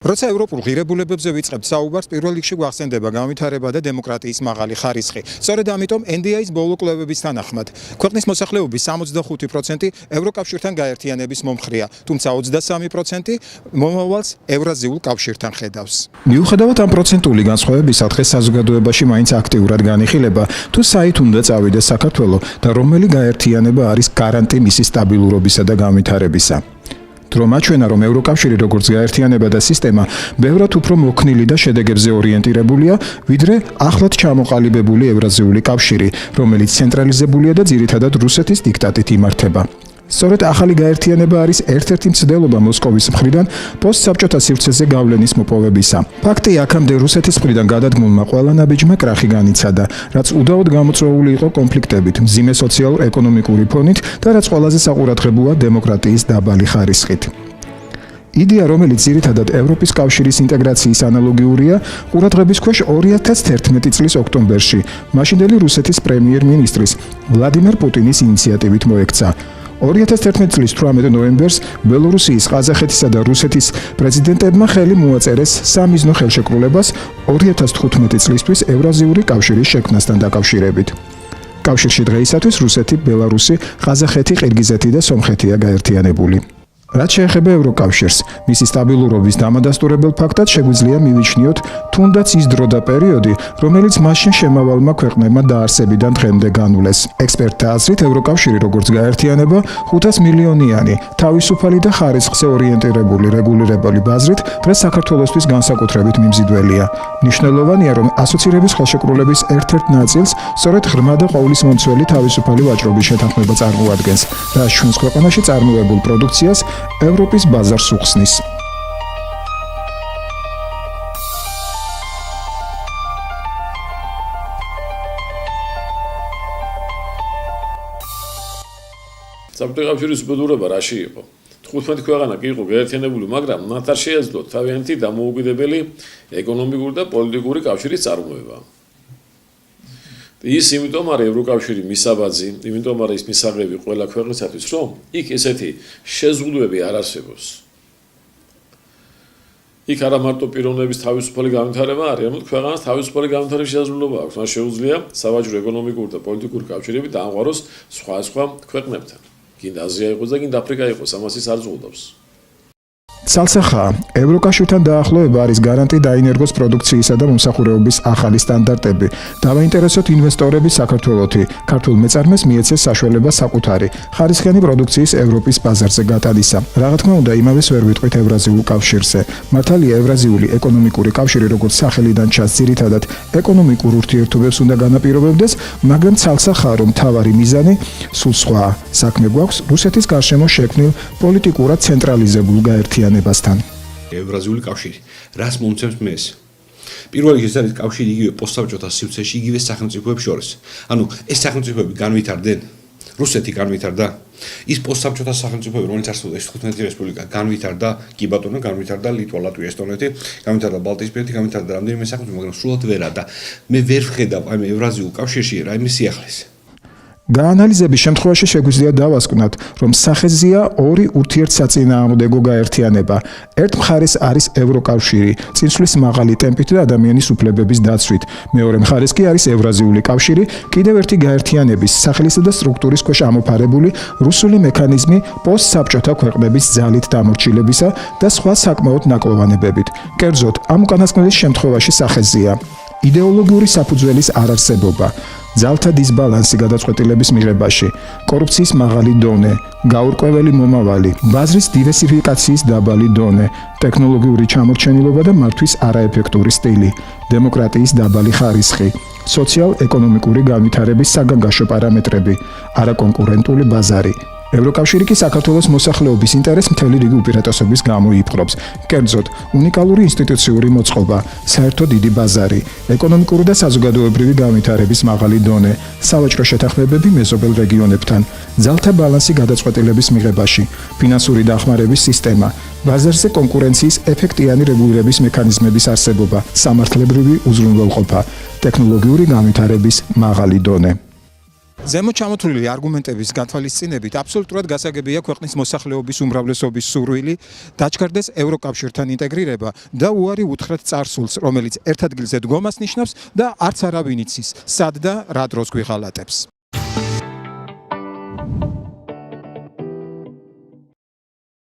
როცა ევროპულ ღირებულებებზე ვიწყებთ საუბარს, პირველ რიგში გვახსენდება განვითარება და დემოკრატიის მაღალი ხარისხი. სწორედ ამიტომ NDI-ის ბოლო კვლევების თანახმად, ქვეყნის მოსახლეობის 65% ევროკავშირთან გაერთიანების მომხრეა, თუმცა 23% მომავალს ევრაზიულ კავშირთან ხედავს. მიუხედავად ამ პროცენტული განსხვავებისა, დღეს საზოგადოებაში მაინც აქტიურად განიხილება, თუ საით უნდა წავიდეს საქართველო და რომელი გაერთიანება არის გარანტი მისი სტაბილურობისა და განვითარებისა. Რომ აჩვენა, რომ ევროკავშირი როგორც გაერთიანება და სისტემა ბევრად უფრო მოქნილი და შედეგებზე ორიენტირებულია, ვიდრე ახლად ჩამოყალიბებული ევრაზიული კავშირი, რომელიც ცენტრალიზებულია და ძირითადად რუსეთის დიქტატით იმართება. სწორედ ახალი გაერთიანება არის ერთ-ერთი მცდელობა მოსკოვის მხრიდან პოსტსაბჭოთა სივრცეზე გავლენის მოპოვებისა. ფაქტია, აქამდე რუსეთის მხრიდან გადადგმულმა ყველა ნაბიჯმა კრახი განიცადა, რაც უდაოდ გამოწვეული იყო კონფლიქტებით, მძიმე სოციალურ-ეკონომიკური ფონით და რაც ყველაზე საყურადღებოა დემოკრატიის დაბალი ხარისხით. იდეა, რომელიც ძირითადად ევროპის კავშირის ინტეგრაციის ანალოგიურია, ყურადღების ქვეშ 2011 წლის ოქტომბერში მაშინდელი რუსეთის პრემიერ-მინისტრის ვლადიმერ პუტინის ინიციატივით მოექცა. 2011 წლის 18 ნოემბერს ბელორუსიის, ყაზახეთისა და რუსეთის პრეზიდენტებმა ხელი მოაწერეს სამიზნო ხელშეკრულებას 2015 წლისთვის ევრაზიული კავშირის შექმნასთან დაკავშირებით. კავშირში დღეისათვის რუსეთი, ბელარუსი, ყაზახეთი, ყირგიზეთი და სომხეთია გაერთიანებული. რაც შეეხება ევროკავშირს, მისი სტაბილურობის დამადასტურებელ ფაქტად შეგვიძლია მივიჩნიოთ თუნდაც ის დრო და პერიოდი, რომელიც მაშინ შემავალმა ქვეყნებმა დაარსებიდან დღემდე განვლეს. ექსპერტთა აზრით, ევროკავშირი როგორც გაერთიანება 500 მილიონიანი, თავისუფალი და ხარისხზე ორიენტირებული რეგულირებული ბაზრით დღეს საქართველოსთვის განსაკუთრებით მიმზიდველია. მნიშვნელოვანია, რომ ასოცირების ხელშეკრულების ერთ-ერთ ნაწილს სწორედ ღრმა და ყოვლისმომცველი თავისუფალი ვაჭრობის შეთანხმება წარმოადგენს, რაც ჩვენს ქვეყანაში წარმოებულ პროდუქციას ევროპის ბაზარს უხსნის. საბჭოთა კავშირის უბედურება რაში იყო? 15 ქვეყანა კი იყო გაერთიანებული, მაგრამ მათ არ შეეძლოთ თავიანთი დამოუკიდებელი ეკონომიკური და პოლიტიკური კავშირის წარმოება. ის იმიტომ არის ევროკავშირი მისაბაძი, იმიტომ არის ის მისაღები ყველა ქვეყნისათვის, რომ იქ ესეთი შეზღუდვები არ არსებობს. იქ არა მარტო პიროვნების თავისუფალი განვითარება არის, არამედ ქვეყანას თავისუფალი განვითარების შესაძლებლობა აქვს. მას შეუძლია სავაჭრო, ეკონომიკური და პოლიტიკური კავშირები დაამყაროს სხვა ქვეყნებთან. გინდა აზია იყოს და გინდა აფრიკა იყოს, ამას ის არ ზღუდავს. ცალსახაა, ევროკავშირთან დაახლოება არის გარანტი დაინერგოს პროდუქციისა და მომსახურების ახალი სტანდარტები. დავაინტერესოთ ინვესტორები საქართველოთი, ქართულ მეწარმეს მიეცეს საშუალება საკუთარი ხარისხიანი პროდუქციის ევროპის ბაზარზე გატანისა. რა თქმა უნდა, იმავეს ვერ ვიტყვით ევრაზიულ კავშირზე. მართალია, ევრაზიული ეკონომიკური კავშირი როგორც სახელიდან ჩანს, ძირითადად ეკონომიკურ ურთიერთობებს უნდა განაპირობებდეს, მაგრამ ცალსახაა, რომ მთავარი მიზანი სულ სხვაა. საქმე გვაქვს რუსეთის გარშემო შექმნილ პოლიტიკურად ცენტრალიზებულ გაერთიანებასთან. ევრაზიული კავშირი რას მომცემს მეს? პირველ რიგში ეს არის კავშირი იგივე პოსტსაბჭოთა სივრცეში, იგივე სახელმწიფოებს შორის. ანუ ეს სახელმწიფოები განვითარდნენ, რუსეთი განვითარდა, ის პოსტსაბჭოთა სახელმწიფოები, რომელიც არსებობდა 15 რესპუბლიკა, განვითარდა, კი ბატონო, განვითარდა ლიტვა, ლატვია, ესტონეთი, განვითარდა ბალტიისპირეთი, განვითარდა რამდენიმე სახელმწიფო, მაგრამ სრულად ვერა და მე ვერ ვხედავ ამ ევრაზიულ კავშირში რაიმე სიახლეს. გაანალიზების შემთხვევაში შეგვიძლია დავასკვნათ, რომ სახეზია ორი ურთიერთსაწინააღმდეგო გაერთიანება. ერთ მხარეს არის ევროკავშირი, წინსვლის მაღალი ტემპით და ადამიანის უფლებების დაცვით. მეორე მხარეს კი არის ევრაზიული კავშირი, კიდევ ერთი გაერთიანების სახელისა და სტრუქტურის ქვეშ ამოფარებული რუსული მექანიზმი პოსტსაბჭოთა ქვეყნების ძალით დამორჩილებისა და სხვა საკმაოდ ნაკლოვანებებით. კერძოდ, ამ უკანასკნელის შემთხვევაში სახეზია იდეოლოგიური საფუძველის არარსებობა, ძალთა დისბალანსი გადაწყვეტილების მიღებაში, კორუფციის მაღალი დონე, გაურკვეველი მომავალი, ბაზრის დივერსიფიკაციის დაბალი დონე, ტექნოლოგიური ჩამორჩენილობა და მართვის არაეფექტური სტილი, დემოკრატიის დაბალი ხარისხი, სოციალ-ეკონომიკური განვითარების საგანგაშო პარამეტრები, არაკონკურენტული ბაზარი. ევროკავშირი კი საქართველოს მოსახლეობის ინტერესს მთელი რიგი უპირატესობის გამო იპყრობს. კერძოდ, უნიკალური ინსტიტუციური მოწყობა, საერთო დიდი ბაზარი, ეკონომიკური და საზოგადოებრივი განვითარების მაღალი დონე, სავაჭრო შეთანხმებები მეზობელ რეგიონებთან, ძალთა ბალანსი გადაწყვეტილების მიღებაში, ფინანსური დახმარების სისტემა, ბაზარზე კონკურენციის ეფექტიანი რეგულირების მექანიზმების არსებობა, სამართლებრივი უზრუნველყოფა, ტექნოლოგიური განვითარების მაღალი დონე. ზემოთ ჩამოთვლილი არგუმენტების გათვალისწინებით აბსოლუტურად გასაგებია ქვეყნის მოსახლეობის უმრავლესობის სურვილი დაჩქარდეს ევროკავშირთან ინტეგრირება და უარი უთხრათ წარსულს, რომელიც ერთ ადგილზე დგომას ნიშნავს და არც არავინ იცის, სად და რა დროს გვიღალატებს.